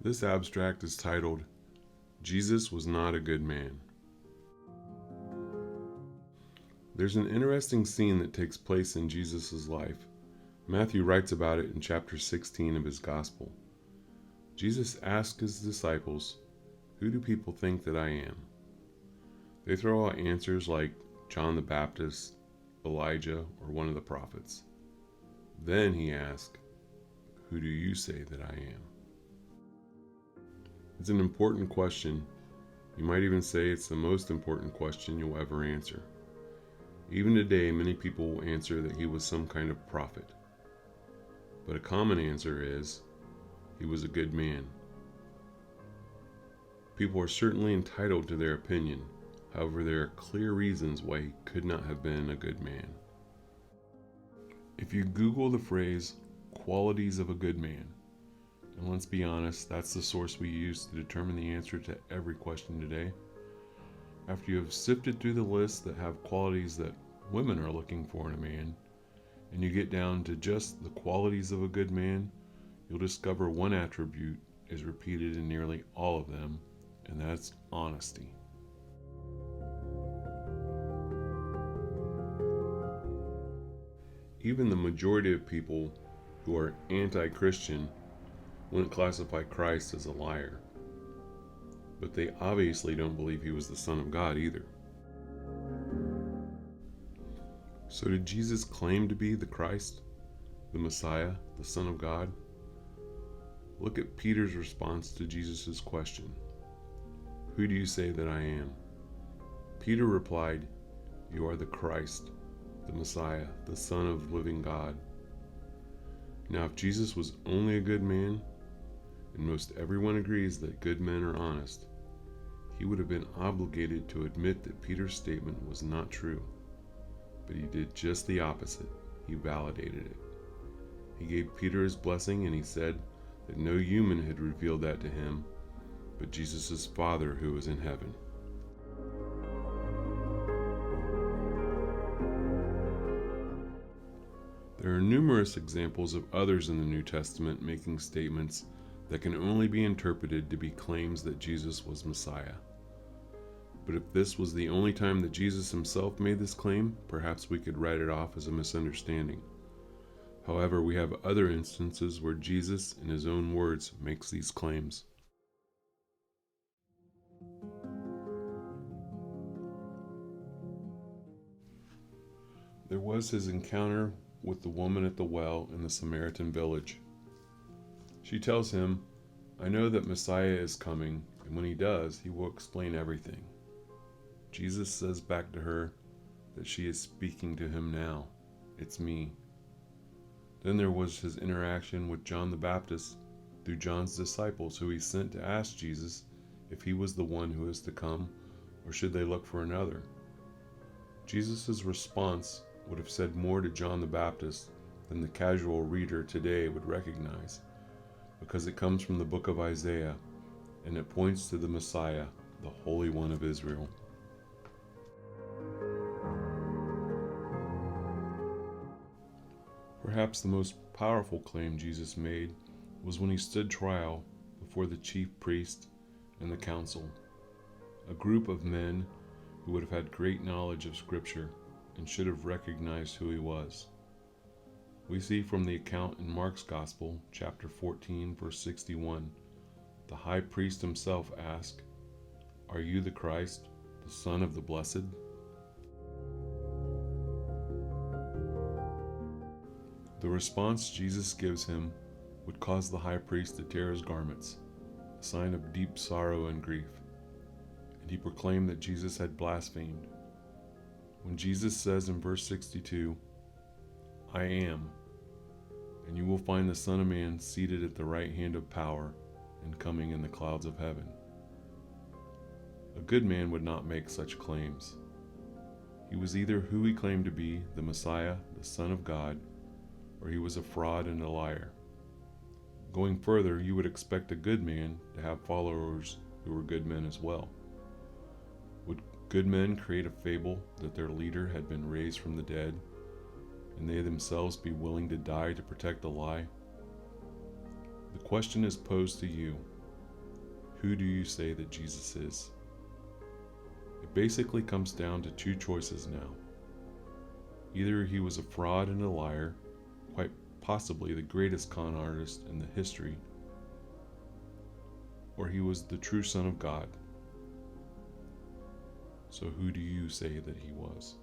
This abstract is titled, Jesus Was Not a Good Man. There's an interesting scene that takes place in Jesus' life. Matthew writes about it in chapter 16 of his gospel. Jesus asked his disciples, "Who do people think that I am?" They throw out answers like John the Baptist, Elijah, or one of the prophets. Then he asks, "Who do you say that I am?" It's an important question. You might even say it's the most important question you'll ever answer. Even today, many people will answer that he was some kind of prophet. But a common answer is, he was a good man. People are certainly entitled to their opinion. However, there are clear reasons why he could not have been a good man. If you Google the phrase, qualities of a good man, and let's be honest, that's the source we use to determine the answer to every question today. After you have sifted through the lists that have qualities that women are looking for in a man, and you get down to just the qualities of a good man, you'll discover one attribute is repeated in nearly all of them, and that's honesty. Even the majority of people who are anti-Christian wouldn't classify Christ as a liar. But they obviously don't believe he was the Son of God either. So did Jesus claim to be the Christ, the Messiah, the Son of God? Look at Peter's response to Jesus' question. "Who do you say that I am?" Peter replied, "You are the Christ, the Messiah, the Son of the living God." Now, if Jesus was only a good man, and most everyone agrees that good men are honest, he would have been obligated to admit that Peter's statement was not true. But he did just the opposite. He validated it. He gave Peter his blessing, and he said that no human had revealed that to him, but Jesus' Father who was in heaven. There are numerous examples of others in the New Testament making statements that can only be interpreted to be claims that Jesus was Messiah. But if this was the only time that Jesus himself made this claim, perhaps we could write it off as a misunderstanding. However, we have other instances where Jesus, in his own words, makes these claims. There was his encounter with the woman at the well in the Samaritan village. She tells him, "I know that Messiah is coming, and when he does, he will explain everything." Jesus says back to her that she is speaking to him now. "It's me." Then there was his interaction with John the Baptist through John's disciples, who he sent to ask Jesus if he was the one who is to come, or should they look for another. Jesus' response would have said more to John the Baptist than the casual reader today would recognize, because it comes from the book of Isaiah, and it points to the Messiah, the Holy One of Israel. Perhaps the most powerful claim Jesus made was when he stood trial before the chief priest and the council, a group of men who would have had great knowledge of Scripture and should have recognized who he was. We see from the account in Mark's Gospel, chapter 14, verse 61, the high priest himself asked, "Are you the Christ, the Son of the Blessed?" The response Jesus gives him would cause the high priest to tear his garments, a sign of deep sorrow and grief, and he proclaimed that Jesus had blasphemed. When Jesus says in verse 62, "I am, and you will find the Son of Man seated at the right hand of power and coming in the clouds of heaven." A good man would not make such claims. He was either who he claimed to be, the Messiah, the Son of God, or he was a fraud and a liar. Going further, you would expect a good man to have followers who were good men as well. Would good men create a fable that their leader had been raised from the dead, and they themselves be willing to die to protect a lie? The question is posed to you. Who do you say that Jesus is? It basically comes down to two choices now. Either he was a fraud and a liar, quite possibly the greatest con artist in the history, or he was the true Son of God. So who do you say that he was?